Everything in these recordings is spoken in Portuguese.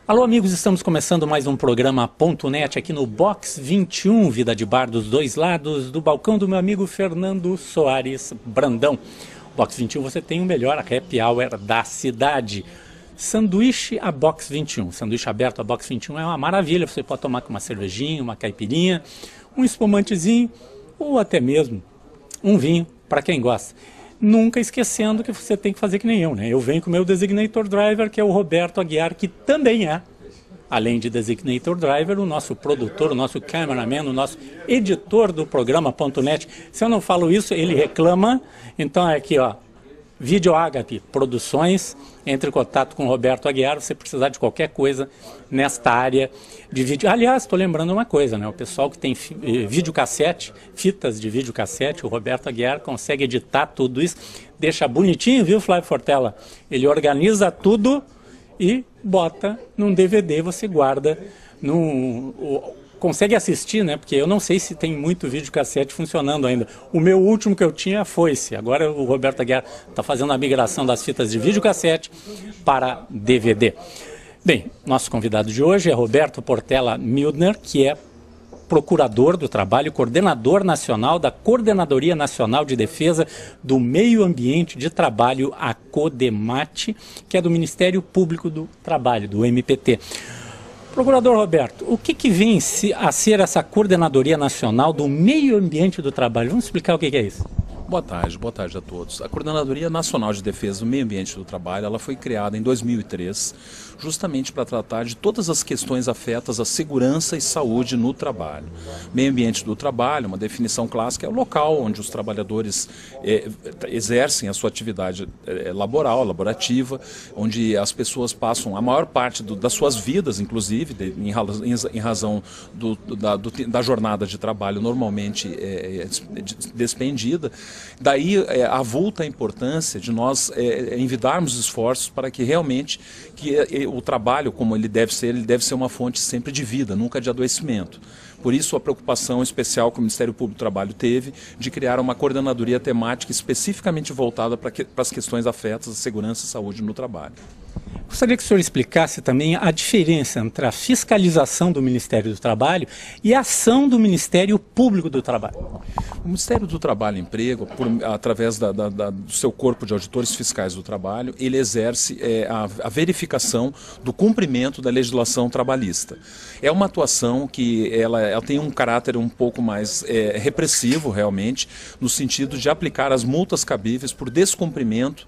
Alô amigos, estamos começando mais um programa .net aqui no Box 21, Vida de Bar dos dois lados, do balcão do meu amigo Fernando Soares Brandão. Box 21 você tem o melhor happy hour da cidade. Sanduíche a Box 21, sanduíche aberto a Box 21 é uma maravilha, você pode tomar com uma cervejinha, uma caipirinha, um espumantezinho ou até mesmo um vinho, para quem gosta. Nunca esquecendo que você tem que fazer que nem eu, né? Eu venho com o meu Designator Driver, que é o Roberto Aguiar, que também é, além de Designator Driver, o nosso produtor, o nosso cameraman, o nosso editor do programa .net. Se eu não falo isso, ele reclama. Então é aqui, ó, Vídeo Agape Produções, entre em contato com o Roberto Aguiar, se você precisar de qualquer coisa nesta área de vídeo. Aliás, estou lembrando uma coisa, né? O pessoal que tem videocassete, fitas de videocassete, o Roberto Aguiar consegue editar tudo isso, deixa bonitinho, viu, Flávio Fortella? Ele organiza tudo e bota num DVD, você guarda consegue assistir, né? Porque eu não sei se tem muito videocassete funcionando ainda. O meu último que eu tinha foi esse. Agora o Roberto Aguiar está fazendo a migração das fitas de videocassete para DVD. Bem, nosso convidado de hoje é Roberto Portela Mildner, que é procurador do trabalho, coordenador nacional da Coordenadoria Nacional de Defesa do Meio Ambiente de Trabalho, a CODEMAT, que é do Ministério Público do Trabalho, do MPT. Procurador Roberto, o que vem a ser essa Coordenadoria Nacional do Meio Ambiente do Trabalho? Vamos explicar o que é isso? Boa tarde a todos. A Coordenadoria Nacional de Defesa do Meio Ambiente do Trabalho, ela foi criada em 2003, justamente para tratar de todas as questões afetas à segurança e saúde no trabalho. Meio ambiente do trabalho, uma definição clássica, é o local onde os trabalhadores exercem a sua atividade laborativa, onde as pessoas passam a maior parte das suas vidas, inclusive, em razão da jornada de trabalho normalmente despendida. Daí avulta a importância de nós envidarmos esforços para que realmente o trabalho, como ele deve ser uma fonte sempre de vida, nunca de adoecimento. Por isso a preocupação especial que o Ministério Público do Trabalho teve de criar uma coordenadoria temática especificamente voltada para as questões afetas à segurança e saúde no trabalho. Gostaria que o senhor explicasse também a diferença entre a fiscalização do Ministério do Trabalho e a ação do Ministério Público do Trabalho. O Ministério do Trabalho e Emprego, através do seu corpo de auditores fiscais do trabalho, ele exerce a verificação do cumprimento da legislação trabalhista. É uma atuação que ela tem um caráter um pouco mais repressivo, realmente, no sentido de aplicar as multas cabíveis por descumprimento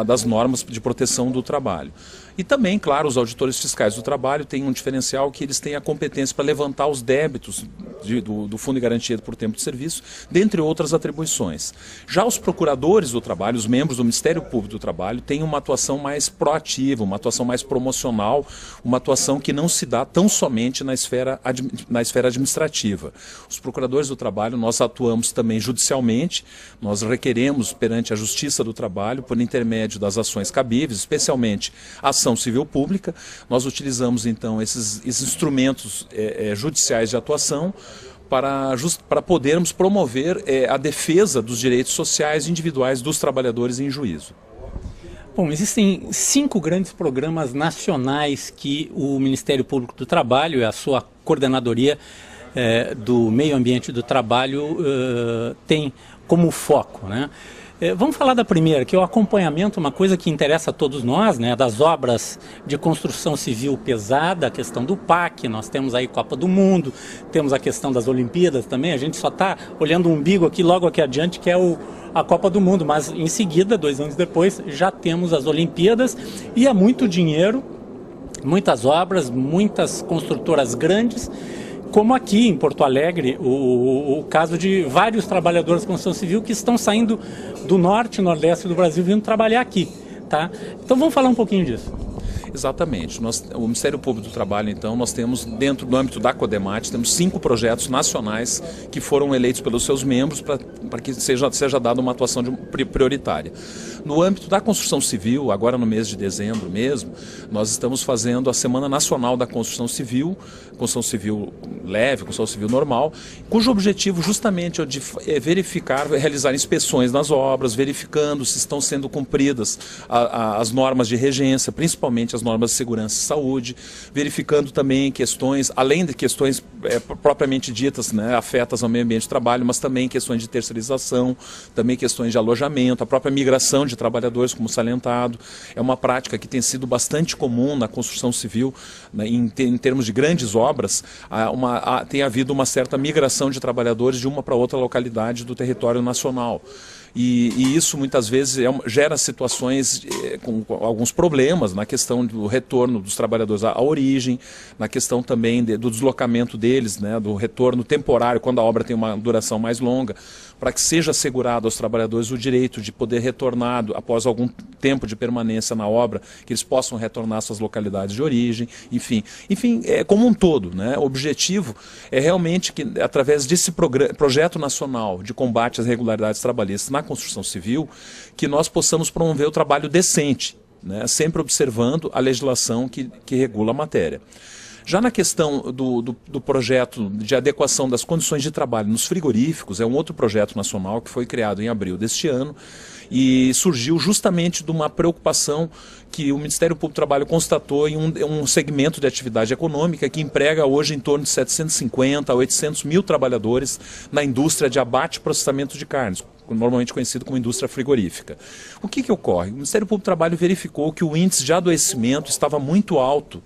das normas de proteção do trabalho. E também, claro, os auditores fiscais do trabalho têm um diferencial que eles têm a competência para levantar os débitos do Fundo de Garantia por Tempo de Serviço, dentre outras atribuições. Já os procuradores do trabalho, os membros do Ministério Público do Trabalho, têm uma atuação mais proativa, uma atuação mais promocional, uma atuação que não se dá tão somente na esfera administrativa. Os procuradores do trabalho, nós atuamos também judicialmente, nós requeremos perante a Justiça do Trabalho, por intermédio das ações cabíveis, especialmente a ação civil pública. Nós utilizamos então esses instrumentos judiciais de atuação para podermos promover a defesa dos direitos sociais individuais dos trabalhadores em juízo. Bom, existem 5 grandes programas nacionais que o Ministério Público do Trabalho e a sua coordenadoria do Meio Ambiente do Trabalho tem como foco, né? Vamos falar da primeira, que é o acompanhamento, uma coisa que interessa a todos nós, né, das obras de construção civil pesada, a questão do PAC, nós temos aí Copa do Mundo, temos a questão das Olimpíadas também, a gente só está olhando o umbigo aqui, logo aqui adiante, que é a Copa do Mundo, mas em seguida, 2 anos depois, já temos as Olimpíadas e é muito dinheiro, muitas obras, muitas construtoras grandes, como aqui em Porto Alegre, o caso de vários trabalhadores da construção civil que estão saindo do norte e nordeste do Brasil vindo trabalhar aqui, tá? Então vamos falar um pouquinho disso. Exatamente. O Ministério Público do Trabalho, então, nós temos, dentro do âmbito da CODEMAT, temos 5 projetos nacionais que foram eleitos pelos seus membros para que seja dada uma atuação prioritária. No âmbito da construção civil, agora no mês de dezembro mesmo, nós estamos fazendo a Semana Nacional da Construção Civil leve, construção civil normal, cujo objetivo justamente é de verificar, realizar inspeções nas obras, verificando se estão sendo cumpridas as normas de regência, principalmente as normas de segurança e saúde, verificando também questões, além de questões propriamente ditas, né, afetas ao meio ambiente de trabalho, mas também questões de terceirização, também questões de alojamento, a própria migração de trabalhadores, como salientado. É uma prática que tem sido bastante comum na construção civil, né, em termos de grandes obras, tem havido uma certa migração de trabalhadores de uma para outra localidade do território nacional. E isso muitas vezes gera situações com alguns problemas na questão do retorno dos trabalhadores à origem, na questão também do deslocamento deles, né, do retorno temporário, quando a obra tem uma duração mais longa, para que seja assegurado aos trabalhadores o direito de poder retornar após algum tempo de permanência na obra, que eles possam retornar às suas localidades de origem, enfim, como um todo, né, o objetivo é realmente que, através desse projeto nacional de combate às irregularidades trabalhistas na construção civil, que nós possamos promover o trabalho decente, né, sempre observando a legislação que regula a matéria. Já na questão do projeto de adequação das condições de trabalho nos frigoríficos, é um outro projeto nacional que foi criado em abril deste ano e surgiu justamente de uma preocupação que o Ministério Público do Trabalho constatou em um segmento de atividade econômica que emprega hoje em torno de 750 a 800 mil trabalhadores na indústria de abate e processamento de carnes, normalmente conhecido como indústria frigorífica. O que ocorre? O Ministério Público do Trabalho verificou que o índice de adoecimento estava muito alto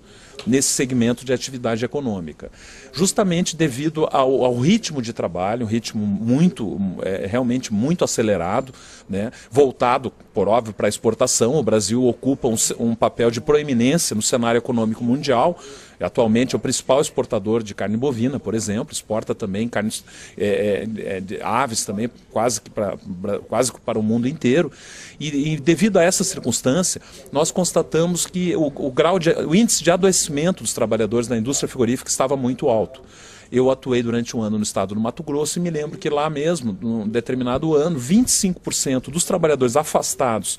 nesse segmento de atividade econômica, justamente devido ao ritmo de trabalho, um ritmo realmente muito acelerado, né, voltado, por óbvio, para a exportação. O Brasil ocupa um papel de proeminência no cenário econômico mundial. Atualmente é o principal exportador de carne bovina, por exemplo, exporta também carnes de aves também, quase que para o mundo inteiro. E devido a essa circunstância, nós constatamos que o índice de adoecimento dos trabalhadores na indústria frigorífica estava muito alto. Eu atuei durante um ano no estado do Mato Grosso e me lembro que lá mesmo, num determinado ano, 25% dos trabalhadores afastados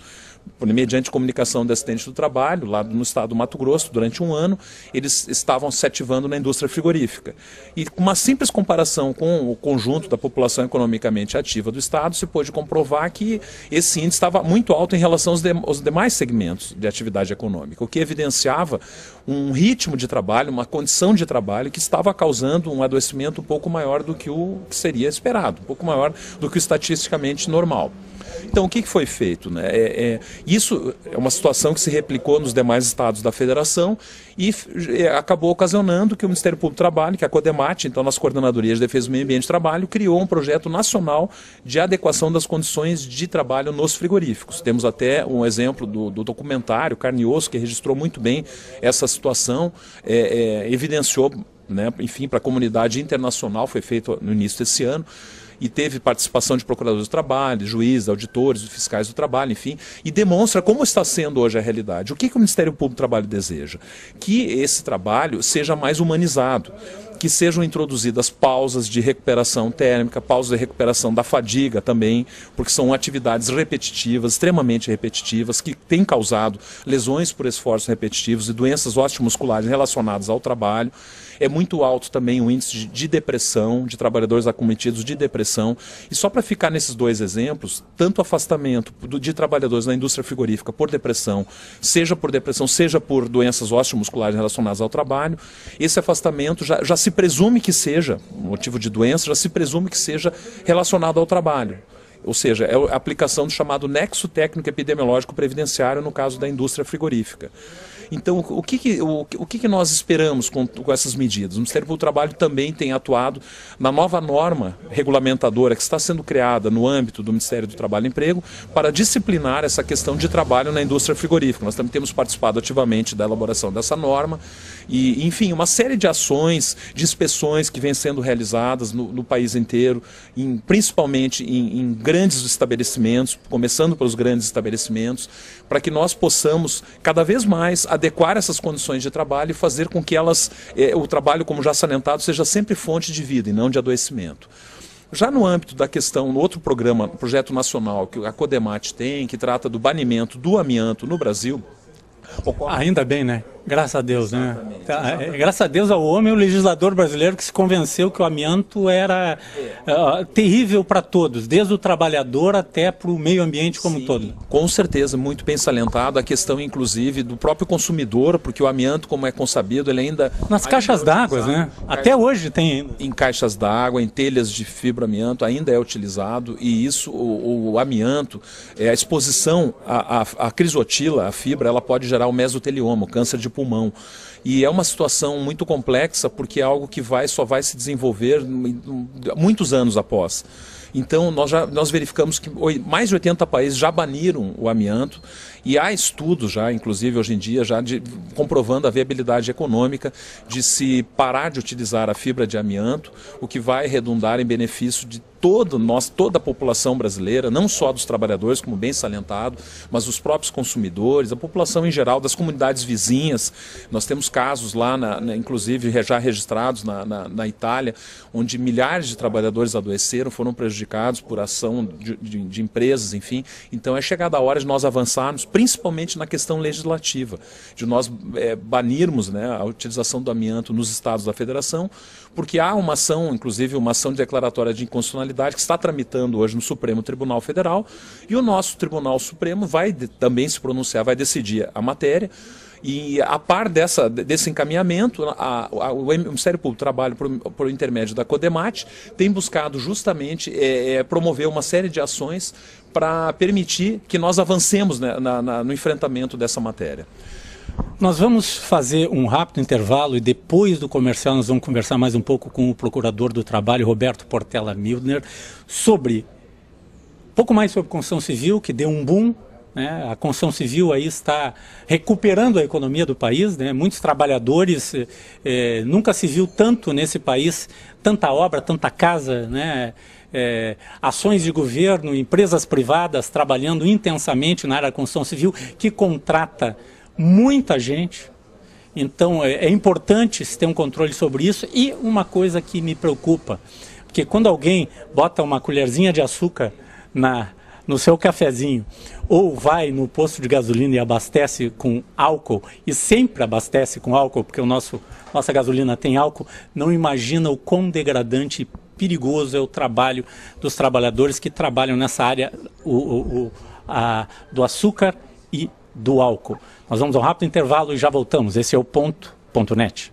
mediante comunicação de acidente do trabalho, lá no estado do Mato Grosso, durante um ano, eles estavam se ativando na indústria frigorífica. E com uma simples comparação com o conjunto da população economicamente ativa do estado, se pôde comprovar que esse índice estava muito alto em relação aos demais segmentos de atividade econômica, o que evidenciava um ritmo de trabalho, uma condição de trabalho que estava causando um adoecimento um pouco maior do que o que seria esperado, um pouco maior do que o estatisticamente normal. Então, o que foi feito, né? Isso é uma situação que se replicou nos demais estados da federação e acabou ocasionando que o Ministério Público do Trabalho, que a CODEMAT, então nossa Coordenadoria de Defesa do Meio Ambiente e Trabalho, criou um projeto nacional de adequação das condições de trabalho nos frigoríficos. Temos até um exemplo do documentário Carne e Osso, que registrou muito bem essa situação, evidenciou, né, enfim, para a comunidade internacional, foi feito no início desse ano, e teve participação de procuradores do trabalho, juízes, auditores, fiscais do trabalho, enfim, e demonstra como está sendo hoje a realidade. O que o Ministério Público do Trabalho deseja? Que esse trabalho seja mais humanizado, que sejam introduzidas pausas de recuperação térmica, pausas de recuperação da fadiga também, porque são atividades repetitivas, extremamente repetitivas, que têm causado lesões por esforços repetitivos e doenças osteomusculares relacionadas ao trabalho. É muito alto também o índice de depressão, de trabalhadores acometidos de depressão. E só para ficar nesses dois exemplos, tanto afastamento de trabalhadores na indústria frigorífica por depressão, seja por doenças osteomusculares relacionadas ao trabalho, esse afastamento já se presume que seja motivo de doença, já se presume que seja relacionado ao trabalho. Ou seja, é a aplicação do chamado nexo técnico epidemiológico previdenciário no caso da indústria frigorífica. Então, o que nós esperamos com essas medidas? O Ministério Público do Trabalho também tem atuado na nova norma regulamentadora que está sendo criada no âmbito do Ministério do Trabalho e Emprego para disciplinar essa questão de trabalho na indústria frigorífica. Nós também temos participado ativamente da elaboração dessa norma e, enfim, uma série de ações, de inspeções que vêm sendo realizadas no país inteiro, principalmente em grandes estabelecimentos, começando pelos grandes estabelecimentos, para que nós possamos cada vez mais adequar essas condições de trabalho e fazer com que o trabalho, como já salientado, seja sempre fonte de vida e não de adoecimento. Já no âmbito da questão, no outro programa, projeto nacional que a CODEMAT tem, que trata do banimento do amianto no Brasil... Ainda bem, né? Graças a Deus, né? Graças a Deus ao homem, o legislador brasileiro que se convenceu que o amianto era terrível para todos, desde o trabalhador até para o meio ambiente como um todo. Com certeza, muito bem salientado a questão, inclusive, do próprio consumidor, porque o amianto, como é consabido, ele ainda... Nas caixas d'água, né? Até hoje tem ainda. Em caixas d'água, em telhas de fibroamianto, ainda é utilizado, e isso, o amianto, a exposição à crisotila, a fibra, ela pode gerar o mesotelioma, o câncer de pulmão. E é uma situação muito complexa porque é algo que só vai se desenvolver muitos anos após. Então, nós verificamos que mais de 80 países já baniram o amianto e há estudos já, inclusive hoje em dia, já comprovando a viabilidade econômica de se parar de utilizar a fibra de amianto, o que vai redundar em benefício de toda a população brasileira, não só dos trabalhadores, como bem salientado, mas dos próprios consumidores, a população em geral, das comunidades vizinhas. Nós temos casos lá, inclusive já registrados na Itália, onde milhares de trabalhadores adoeceram, foram prejudicados por ação de empresas, enfim. Então é chegada a hora de nós avançarmos, principalmente na questão legislativa, de nós banirmos, né, a utilização do amianto nos estados da federação, porque há uma ação, inclusive uma ação declaratória de inconstitucionalidade que está tramitando hoje no Supremo Tribunal Federal, e o nosso Tribunal Supremo vai também se pronunciar, vai decidir a matéria. E a par desse encaminhamento, o Ministério Público do Trabalho, por intermédio da CODEMAT, tem buscado justamente promover uma série de ações para permitir que nós avancemos, né, no enfrentamento dessa matéria. Nós vamos fazer um rápido intervalo e depois do comercial nós vamos conversar mais um pouco com o Procurador do Trabalho, Roberto Portela Mildner, pouco mais sobre construção civil, que deu um boom, né? A construção civil aí está recuperando a economia do país, né? Muitos trabalhadores, nunca se viu tanto nesse país, tanta obra, tanta casa, né? Ações de governo, empresas privadas trabalhando intensamente na área da construção civil, que contrata muita gente. Então é importante se ter um controle sobre isso. E uma coisa que me preocupa, porque quando alguém bota uma colherzinha de açúcar no seu cafezinho, ou vai no posto de gasolina e abastece com álcool, e sempre abastece com álcool, porque nossa gasolina tem álcool, não imagina o quão degradante e perigoso é o trabalho dos trabalhadores que trabalham nessa área do açúcar e do álcool. Nós vamos a um rápido intervalo e já voltamos. Esse é o Ponto.net.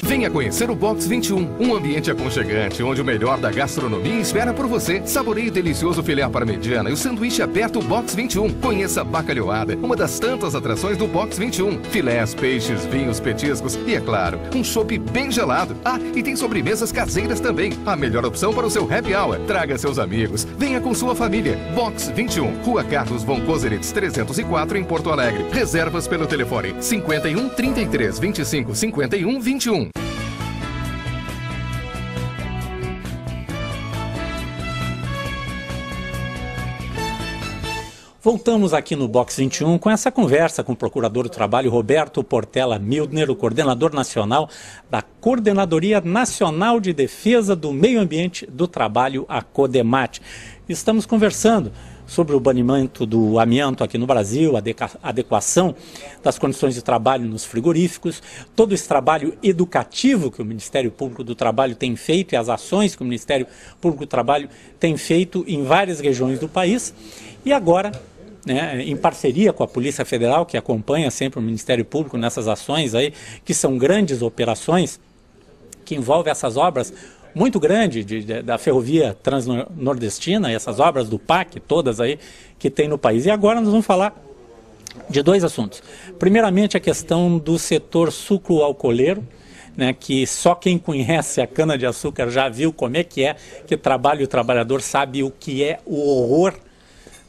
Venha conhecer o Box 21, um ambiente aconchegante onde o melhor da gastronomia espera por você. Saboreie o delicioso filé à parmegiana e o sanduíche aberto Box 21. Conheça a bacalhoada, uma das tantas atrações do Box 21. Filés, peixes, vinhos, petiscos e, é claro, um chopp bem gelado. Ah, e tem sobremesas caseiras também. A melhor opção para o seu happy hour. Traga seus amigos. Venha com sua família. Box 21, Rua Carlos von Koselitz 304 em Porto Alegre. Reservas pelo telefone 51 33 25 51 21. Voltamos aqui no Box 21 com essa conversa com o Procurador do Trabalho, Roberto Portela Mildner, o coordenador nacional da Coordenadoria Nacional de Defesa do Meio Ambiente do Trabalho, a CODEMAT. Estamos conversando sobre o banimento do amianto aqui no Brasil, a adequação das condições de trabalho nos frigoríficos, todo esse trabalho educativo que o Ministério Público do Trabalho tem feito e as ações que o Ministério Público do Trabalho tem feito em várias regiões do país. E agora, né, em parceria com a Polícia Federal, que acompanha sempre o Ministério Público nessas ações aí, que são grandes operações, que envolvem essas obras muito grandes da Ferrovia Transnordestina, e essas obras do PAC, todas aí que tem no país. E agora nós vamos falar de dois assuntos. Primeiramente, a questão do setor sucro-alcooleiro, né, que só quem conhece a cana-de-açúcar já viu como é que trabalha o trabalhador, sabe o que é o horror,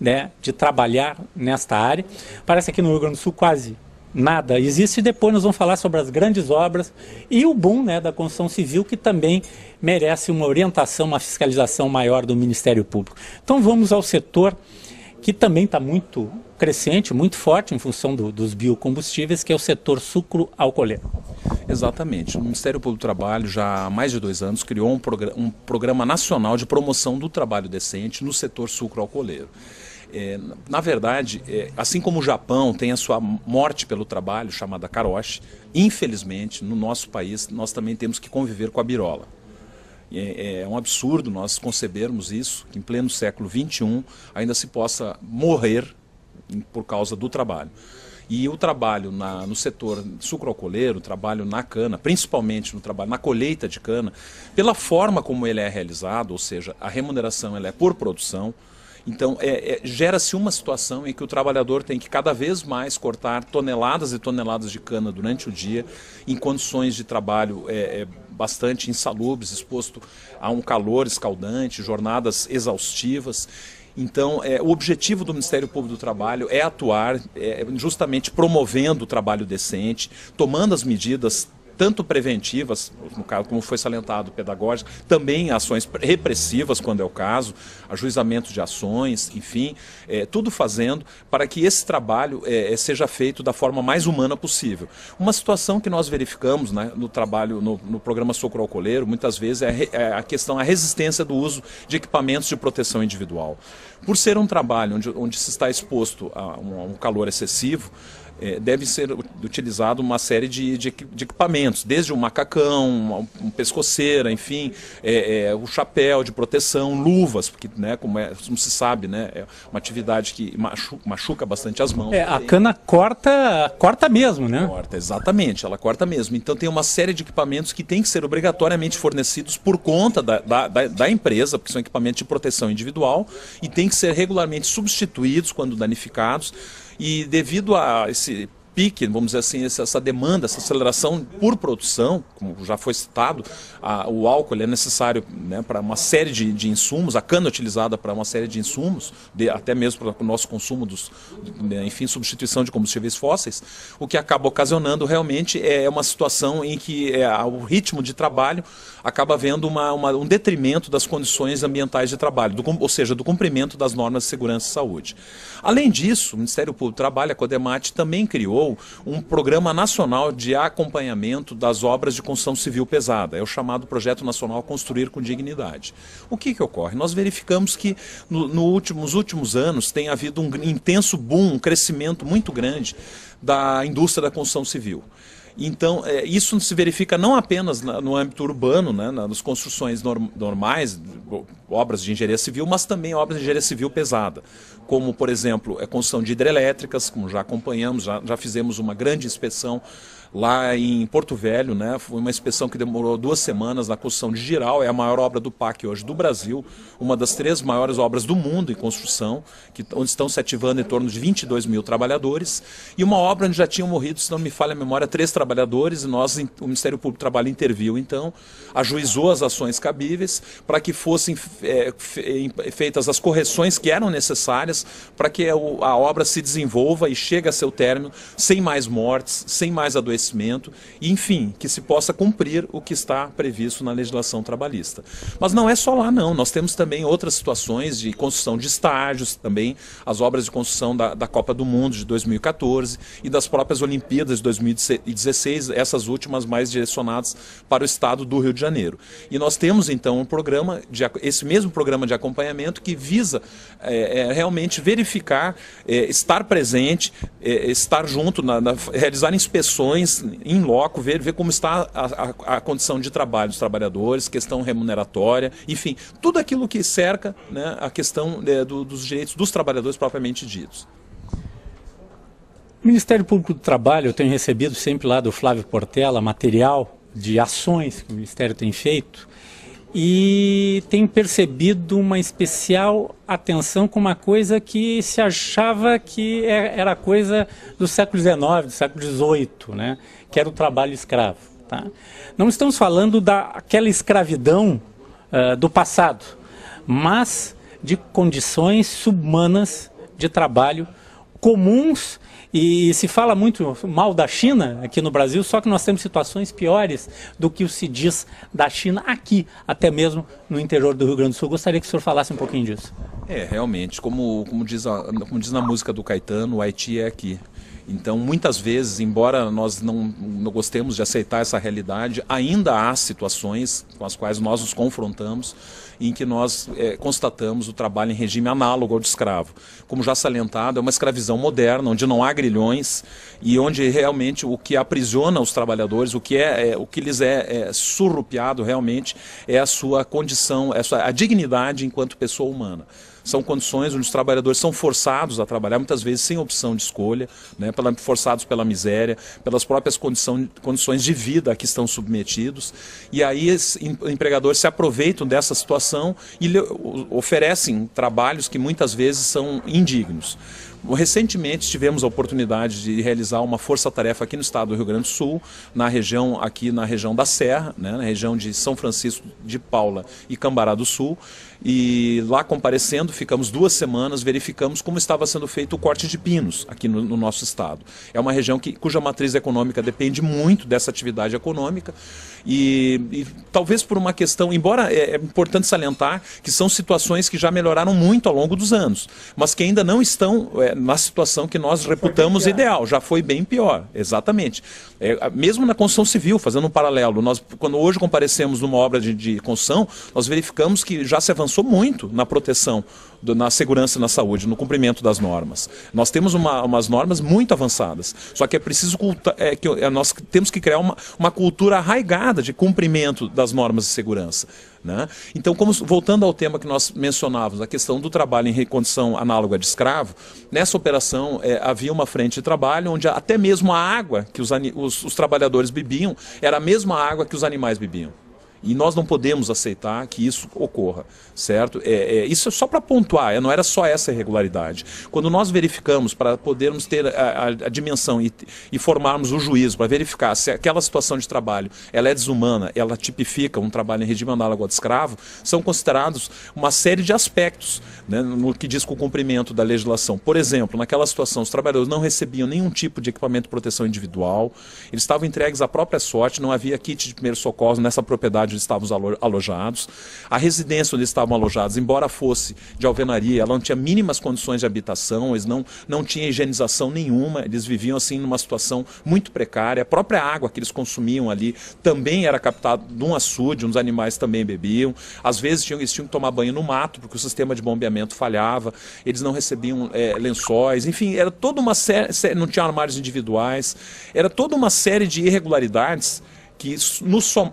né, de trabalhar nesta área. Parece que no Rio Grande do Sul quase nada existe. E depois nós vamos falar sobre as grandes obras e o boom, né, da construção civil, que também merece uma orientação, uma fiscalização maior do Ministério Público. Então vamos ao setor que também está muito crescente, muito forte em função dos biocombustíveis, que é o setor sucro-alcooleiro. Exatamente. O Ministério Público do Trabalho, já há mais de 2 anos, criou um programa nacional de promoção do trabalho decente no setor sucroalcooleiro. Na verdade, assim como o Japão tem a sua morte pelo trabalho, chamada karoshi, infelizmente, no nosso país, nós também temos que conviver com a birola. É um absurdo nós concebermos isso, que em pleno século XXI ainda se possa morrer por causa do trabalho. E o trabalho no setor sucroalcooleiro, o trabalho na cana, principalmente no trabalho na colheita de cana, pela forma como ele é realizado, ou seja, a remuneração ela é por produção, então gera-se uma situação em que o trabalhador tem que cada vez mais cortar toneladas e toneladas de cana durante o dia, em condições de trabalho bastante insalubres, exposto a um calor escaldante, jornadas exaustivas. Então, o objetivo do Ministério Público do Trabalho é atuar justamente promovendo o trabalho decente, tomando as medidas tanto preventivas, no caso, como foi salientado, pedagógicas, também ações repressivas, quando é o caso, ajuizamento de ações, enfim, tudo fazendo para que esse trabalho seja feito da forma mais humana possível. Uma situação que nós verificamos, né, no trabalho, no programa Sucroalcooleiro, muitas vezes a resistência do uso de equipamentos de proteção individual. Por ser um trabalho onde se está exposto a um calor excessivo, deve ser utilizado uma série de equipamentos, desde um macacão, uma pescoceira, enfim, o chapéu de proteção, luvas, porque, né, como se sabe, né, é uma atividade que machuca bastante as mãos. A cana corta mesmo, né? Corta, exatamente, ela corta mesmo. Então tem uma série de equipamentos que tem que ser obrigatoriamente fornecidos por conta da empresa, porque são equipamentos de proteção individual, e tem que ser regularmente substituídos quando danificados. E devido a esse pique, vamos dizer assim, essa demanda, essa aceleração por produção, como já foi citado, o álcool é necessário, né, para uma série de insumos, a cana é utilizada para uma série de insumos, até mesmo para o nosso consumo enfim, substituição de combustíveis fósseis, o que acaba ocasionando realmente uma situação em que o ritmo de trabalho acaba havendo um detrimento das condições ambientais de trabalho, ou seja, do cumprimento das normas de segurança e saúde. Além disso, o Ministério Público do Trabalho, a CODEMAT, também criou um programa nacional de acompanhamento das obras de construção civil pesada, é o chamado Projeto Nacional Construir com Dignidade. O que ocorre? Nós verificamos que nos últimos anos tem havido um intenso boom, um crescimento muito grande da indústria da construção civil. Então, isso se verifica não apenas no âmbito urbano, né, nas construções normais, obras de engenharia civil, mas também obras de engenharia civil pesada, como, por exemplo, a construção de hidrelétricas, como já acompanhamos, já fizemos uma grande inspeção lá em Porto Velho, né? Foi uma inspeção que demorou 2 semanas na construção de Jirau, é a maior obra do PAC hoje do Brasil, uma das 3 maiores obras do mundo em construção, onde estão se ativando em torno de 22 mil trabalhadores, e uma obra onde já tinham morrido, se não me falha a memória, 3 trabalhadores, e o Ministério Público do Trabalho interviu, então, ajuizou as ações cabíveis para que fossem feitas as correções que eram necessárias para que a obra se desenvolva e chegue a seu término sem mais mortes, sem mais adoecimento, e, enfim, que se possa cumprir o que está previsto na legislação trabalhista. Mas não é só lá, não. Nós temos também outras situações de construção de estádios, também as obras de construção da Copa do Mundo de 2014 e das próprias Olimpíadas de 2016, essas últimas mais direcionadas para o estado do Rio de Janeiro. E nós temos, então, esse mesmo programa de acompanhamento que visa realmente verificar, estar presente, estar junto, realizar inspeções em loco, ver como está a condição de trabalho dos trabalhadores, questão remuneratória, enfim, tudo aquilo que cerca, né, a questão dos direitos dos trabalhadores propriamente ditos. O Ministério Público do Trabalho, eu tenho recebido sempre lá do Flávio Portela material de ações que o Ministério tem feito, e tenho percebido uma especial atenção com uma coisa que se achava que era coisa do século XIX, do século XVIII, né? Que era o trabalho escravo. Tá? Não estamos falando daquela escravidão do passado, mas de condições subhumanas de trabalho comuns. E se fala muito mal da China aqui no Brasil, só que nós temos situações piores do que se diz da China aqui, até mesmo no interior do Rio Grande do Sul. Gostaria que o senhor falasse um pouquinho disso. Realmente, como diz na música do Caetano, o Haiti é aqui. Então, muitas vezes, embora nós não gostemos de aceitar essa realidade, ainda há situações com as quais nós nos confrontamos em que nós constatamos o trabalho em regime análogo ao de escravo. Como já salientado, é uma escravidão moderna, onde não há grilhões e onde realmente o que aprisiona os trabalhadores, o que lhes é surrupiado realmente é a sua condição, a dignidade enquanto pessoa humana. São condições onde os trabalhadores são forçados a trabalhar, muitas vezes sem opção de escolha, né, forçados pela miséria, pelas próprias condições de vida a que estão submetidos. E aí os empregadores se aproveitam dessa situação e oferecem trabalhos que muitas vezes são indignos. Recentemente tivemos a oportunidade de realizar uma força-tarefa aqui no estado do Rio Grande do Sul, na região da Serra, né, na região de São Francisco de Paula e Cambará do Sul. E lá comparecendo, ficamos 2 semanas, verificamos como estava sendo feito o corte de pinos aqui no nosso estado. É uma região cuja matriz econômica depende muito dessa atividade econômica e talvez por uma questão, embora é importante salientar que são situações que já melhoraram muito ao longo dos anos, mas que ainda não estão na situação que nós reputamos ideal, já foi bem pior, exatamente. Mesmo na construção civil, fazendo um paralelo, quando hoje comparecemos numa obra de construção, nós verificamos que já se avançou muito na proteção, na segurança e na saúde, no cumprimento das normas. Nós temos umas normas muito avançadas, só que é preciso nós temos que criar uma cultura arraigada de cumprimento das normas de segurança, né? Então, voltando ao tema que nós mencionávamos, a questão do trabalho em condição análoga de escravo, nessa operação havia uma frente de trabalho onde até mesmo a água que os trabalhadores bebiam era a mesma água que os animais bebiam. E nós não podemos aceitar que isso ocorra, certo? Isso é só para pontuar, não era só essa irregularidade. Quando nós verificamos, para podermos ter a dimensão e formarmos o juízo, para verificar se aquela situação de trabalho ela é desumana, ela tipifica um trabalho em regime análogo ao de escravo, são considerados uma série de aspectos, né, no que diz com o cumprimento da legislação. Por exemplo, naquela situação, os trabalhadores não recebiam nenhum tipo de equipamento de proteção individual, eles estavam entregues à própria sorte, não havia kit de primeiros socorros nessa propriedade onde estavam alojados. A residência onde estavam alojados, embora fosse de alvenaria, ela não tinha mínimas condições de habitação, eles não tinham higienização nenhuma, eles viviam assim numa situação muito precária. A própria água que eles consumiam ali também era captada de um açude, uns animais também bebiam. Às vezes eles tinham que tomar banho no mato, porque o sistema de bombeamento falhava, eles não recebiam lençóis, enfim, era toda uma série, não tinha armários individuais, era toda uma série de irregularidades que,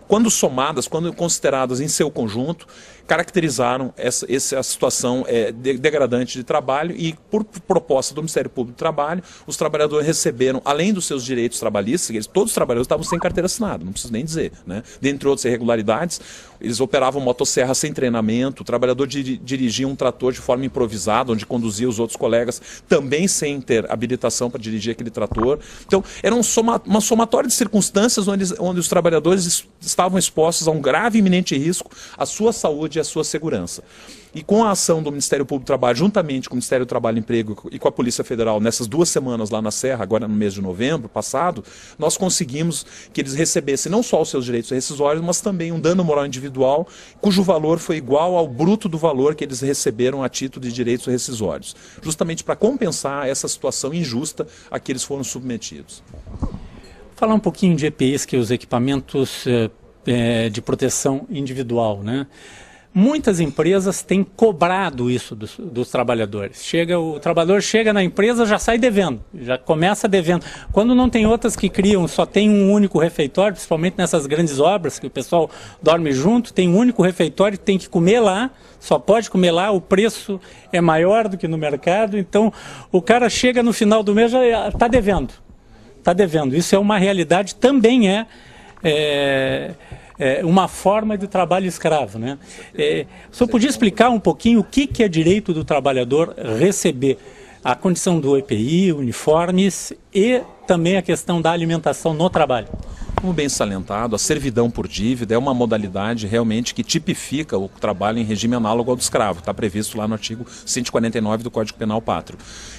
quando somadas, quando consideradas em seu conjunto, caracterizaram essa situação degradante de trabalho e, por proposta do Ministério Público do Trabalho, os trabalhadores receberam, além dos seus direitos trabalhistas, todos os trabalhadores estavam sem carteira assinada, não preciso nem dizer, né? Dentre outras irregularidades, eles operavam motosserra sem treinamento, o trabalhador dirigia um trator de forma improvisada, onde conduzia os outros colegas também sem ter habilitação para dirigir aquele trator. Então, era uma somatória de circunstâncias onde os trabalhadores estavam expostos a um grave e iminente risco à sua saúde e à sua segurança. E com a ação do Ministério Público do Trabalho, juntamente com o Ministério do Trabalho e Emprego e com a Polícia Federal, nessas 2 semanas lá na Serra, agora no mês de novembro passado, nós conseguimos que eles recebessem não só os seus direitos rescisórios, mas também um dano moral individual, cujo valor foi igual ao bruto do valor que eles receberam a título de direitos rescisórios, justamente para compensar essa situação injusta a que eles foram submetidos. Falar um pouquinho de EPIs, que é os equipamentos de proteção individual, né? Muitas empresas têm cobrado isso dos trabalhadores. O trabalhador chega na empresa, já sai devendo, já começa devendo. Quando não tem outras que só tem um único refeitório, principalmente nessas grandes obras, que o pessoal dorme junto, tem um único refeitório, tem que comer lá, só pode comer lá, o preço é maior do que no mercado, então o cara chega no final do mês já está devendo. Está devendo. Isso é uma realidade, também uma forma de trabalho escravo, né? O senhor podia explicar um pouquinho o que é direito do trabalhador receber a condição do EPI, uniformes e também a questão da alimentação no trabalho? Como bem salientado, a servidão por dívida é uma modalidade realmente que tipifica o trabalho em regime análogo ao do escravo, está previsto lá no artigo 149 do Código Penal Pátrio.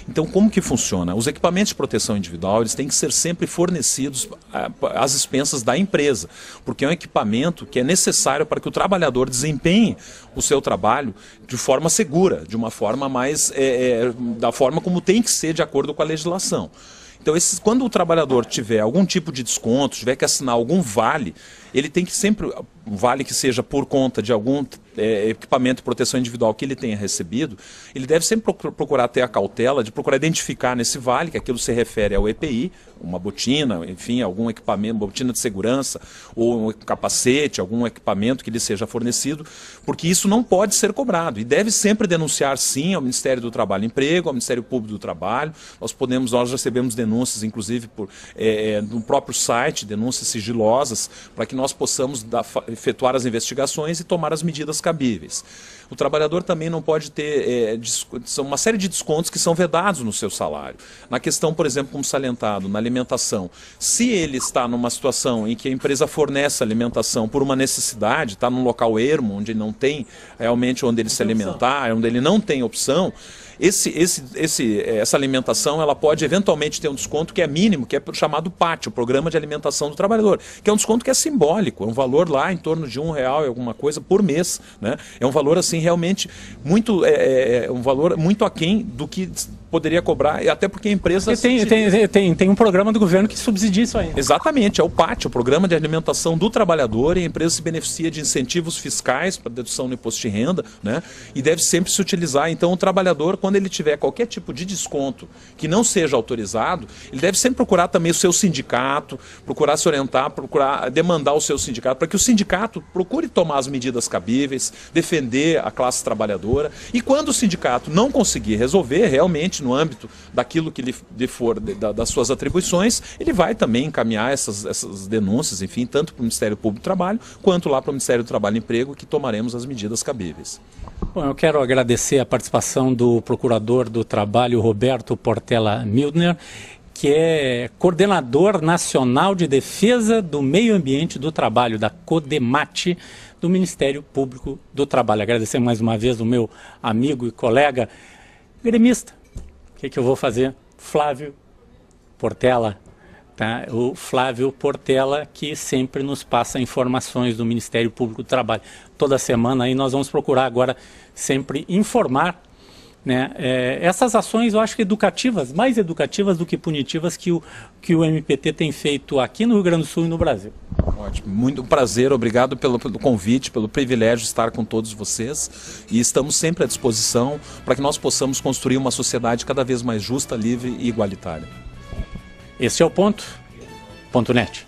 Então, como que funciona? Os equipamentos de proteção individual, eles têm que ser sempre fornecidos às expensas da empresa, porque é um equipamento que é necessário para que o trabalhador desempenhe o seu trabalho de forma segura, de uma forma mais, da forma como tem que ser de acordo com a legislação. Então, quando o trabalhador tiver algum tipo de desconto, tiver que assinar algum vale, ele tem que sempre, um vale que seja por conta de algum equipamento de proteção individual que ele tenha recebido, ele deve sempre procurar ter a cautela de procurar identificar nesse vale, que aquilo se refere ao EPI, uma botina, enfim, algum equipamento, botina de segurança, ou um capacete, algum equipamento que lhe seja fornecido, porque isso não pode ser cobrado. E deve sempre denunciar, sim, ao Ministério do Trabalho e Emprego, ao Ministério Público do Trabalho. Nós recebemos denúncias, inclusive, no próprio site, denúncias sigilosas, para que nós possamos efetuar as investigações e tomar as medidas cabíveis. O trabalhador também não pode ter uma série de descontos que são vedados no seu salário. Na questão, por exemplo, como salientado, na alimentação, se ele está numa situação em que a empresa fornece alimentação por uma necessidade, está num local ermo, onde não tem realmente onde ele se alimentar, onde ele não tem opção, essa alimentação ela pode eventualmente ter um desconto que é mínimo, que é chamado PAT, o Programa de Alimentação do Trabalhador, que é um desconto que é simbólico, é um valor lá em torno de R$1 e alguma coisa por mês, né? É um valor assim realmente muito, um valor muito aquém do que poderia cobrar, até porque a empresa... Tem um programa do governo que subsidia isso aí. Exatamente, é o PAT, o Programa de Alimentação do Trabalhador, e a empresa se beneficia de incentivos fiscais para dedução no imposto de renda, né? E deve sempre se utilizar. Então o trabalhador, quando ele tiver qualquer tipo de desconto que não seja autorizado, ele deve sempre procurar também o seu sindicato, procurar se orientar, procurar demandar o seu sindicato, para que o sindicato procure tomar as medidas cabíveis, defender a classe trabalhadora, e quando o sindicato não conseguir resolver realmente no âmbito daquilo que lhe for das suas atribuições, ele vai também encaminhar essas denúncias, enfim, tanto para o Ministério Público do Trabalho, quanto lá para o Ministério do Trabalho e Emprego, que tomaremos as medidas cabíveis. Bom, eu quero agradecer a participação do Procurador do Trabalho, Roberto Portela Mildner, que é coordenador nacional de defesa do meio ambiente do trabalho, da CODEMAT, do Ministério Público do Trabalho. Agradecer mais uma vez o meu amigo e colega gremista. O que eu vou fazer? Flávio Portela. Tá? O Flávio Portela, que sempre nos passa informações do Ministério Público do Trabalho. Toda semana aí nós vamos procurar agora sempre informar, né, essas ações, eu acho que educativas, mais educativas do que punitivas, que o MPT tem feito aqui no Rio Grande do Sul e no Brasil. Ótimo, muito prazer, obrigado pelo convite, pelo privilégio de estar com todos vocês, e estamos sempre à disposição para que nós possamos construir uma sociedade cada vez mais justa, livre e igualitária. Este é o Ponto.net.